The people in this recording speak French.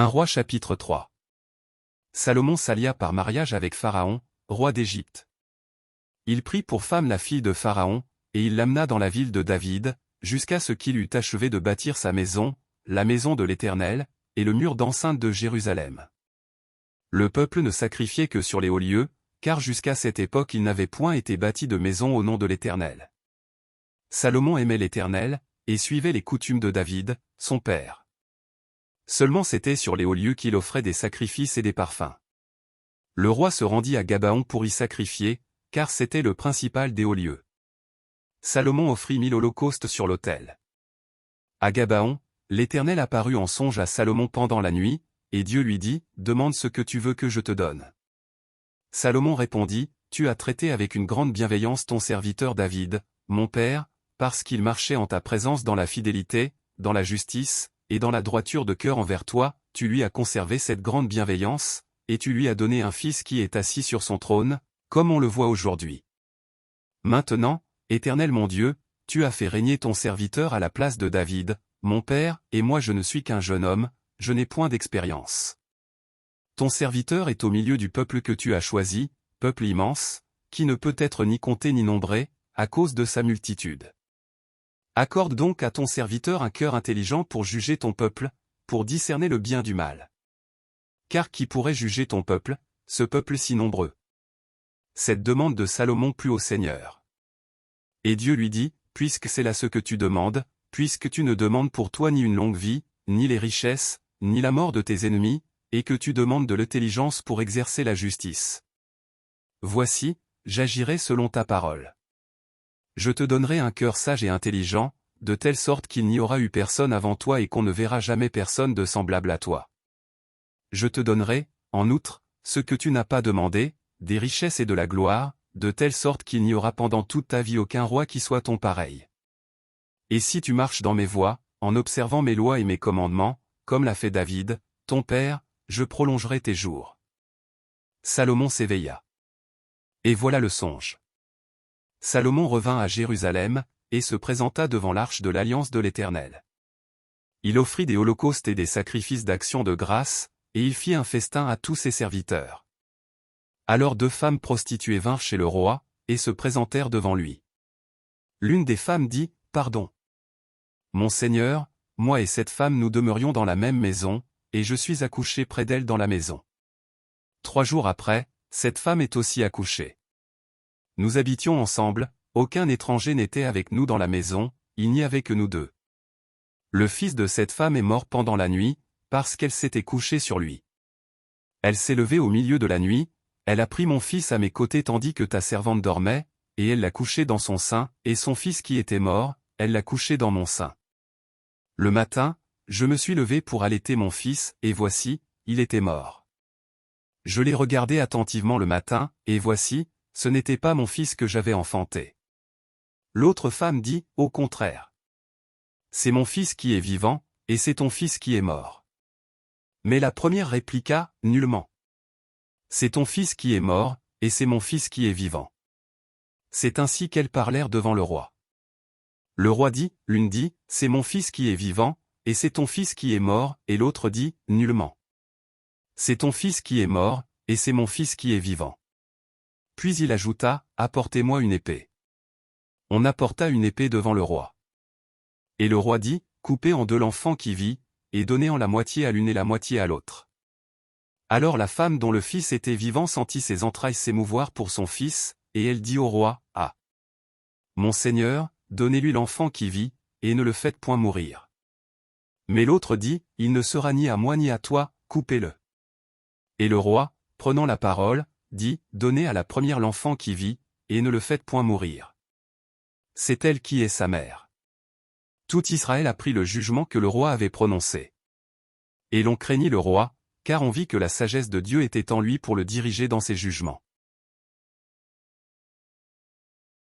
Un roi chapitre 3. Salomon s'allia par mariage avec Pharaon, roi d'Égypte. Il prit pour femme la fille de Pharaon, et il l'amena dans la ville de David, jusqu'à ce qu'il eût achevé de bâtir sa maison, la maison de l'Éternel, et le mur d'enceinte de Jérusalem. Le peuple ne sacrifiait que sur les hauts lieux, car jusqu'à cette époque il n'avait point été bâti de maison au nom de l'Éternel. Salomon aimait l'Éternel, et suivait les coutumes de David, son père. Seulement c'était sur les hauts lieux qu'il offrait des sacrifices et des parfums. Le roi se rendit à Gabaon pour y sacrifier, car c'était le principal des hauts lieux. Salomon offrit 1000 holocaustes sur l'autel. À Gabaon, l'Éternel apparut en songe à Salomon pendant la nuit, et Dieu lui dit, « Demande ce que tu veux que je te donne. » Salomon répondit, « Tu as traité avec une grande bienveillance ton serviteur David, mon père, parce qu'il marchait en ta présence dans la fidélité, dans la justice, et dans la droiture de cœur envers toi, tu lui as conservé cette grande bienveillance, et tu lui as donné un fils qui est assis sur son trône, comme on le voit aujourd'hui. Maintenant, Éternel mon Dieu, tu as fait régner ton serviteur à la place de David, mon père, et moi je ne suis qu'un jeune homme, je n'ai point d'expérience. Ton serviteur est au milieu du peuple que tu as choisi, peuple immense, qui ne peut être ni compté ni nombré, à cause de sa multitude. Accorde donc à ton serviteur un cœur intelligent pour juger ton peuple, pour discerner le bien du mal. Car qui pourrait juger ton peuple, ce peuple si nombreux? Cette demande de Salomon plut au Seigneur. Et Dieu lui dit, puisque c'est là ce que tu demandes, puisque tu ne demandes pour toi ni une longue vie, ni les richesses, ni la mort de tes ennemis, et que tu demandes de l'intelligence pour exercer la justice. Voici, j'agirai selon ta parole. Je te donnerai un cœur sage et intelligent, de telle sorte qu'il n'y aura eu personne avant toi et qu'on ne verra jamais personne de semblable à toi. Je te donnerai, en outre, ce que tu n'as pas demandé, des richesses et de la gloire, de telle sorte qu'il n'y aura pendant toute ta vie aucun roi qui soit ton pareil. Et si tu marches dans mes voies, en observant mes lois et mes commandements, comme l'a fait David, ton père, je prolongerai tes jours. Salomon s'éveilla. Et voilà le songe. Salomon revint à Jérusalem, et se présenta devant l'arche de l'alliance de l'Éternel. Il offrit des holocaustes et des sacrifices d'action de grâce, et il fit un festin à tous ses serviteurs. Alors 2 femmes prostituées vinrent chez le roi, et se présentèrent devant lui. L'une des femmes dit, « Pardon. Mon Seigneur, moi et cette femme nous demeurions dans la même maison, et je suis accouchée près d'elle dans la maison. 3 jours après, cette femme est aussi accouchée. Nous habitions ensemble, aucun étranger n'était avec nous dans la maison, il n'y avait que nous 2. Le fils de cette femme est mort pendant la nuit, parce qu'elle s'était couchée sur lui. Elle s'est levée au milieu de la nuit, elle a pris mon fils à mes côtés tandis que ta servante dormait, et elle l'a couché dans son sein, et son fils qui était mort, elle l'a couché dans mon sein. Le matin, je me suis levé pour allaiter mon fils, et voici, il était mort. Je l'ai regardé attentivement le matin, et voici, ce n'était pas mon fils que j'avais enfanté. L'autre femme dit, au contraire. C'est mon fils qui est vivant, et c'est ton fils qui est mort. Mais la première répliqua, nullement. C'est ton fils qui est mort, et c'est mon fils qui est vivant. C'est ainsi qu'elles parlèrent devant le roi. Le roi dit, l'une dit, c'est mon fils qui est vivant, et c'est ton fils qui est mort, et l'autre dit, nullement. C'est ton fils qui est mort, et c'est mon fils qui est vivant. Puis il ajouta, apportez-moi une épée. On apporta une épée devant le roi. Et le roi dit, coupez en 2 l'enfant qui vit, et donnez en la moitié à l'une et la moitié à l'autre. Alors la femme dont le fils était vivant sentit ses entrailles s'émouvoir pour son fils, et elle dit au roi, ah! Mon Seigneur, donnez-lui l'enfant qui vit, et ne le faites point mourir. Mais l'autre dit, il ne sera ni à moi ni à toi, coupez-le. Et le roi, prenant la parole, dit, donnez à la première l'enfant qui vit, et ne le faites point mourir. C'est elle qui est sa mère. Tout Israël apprit le jugement que le roi avait prononcé. Et l'on craignit le roi, car on vit que la sagesse de Dieu était en lui pour le diriger dans ses jugements.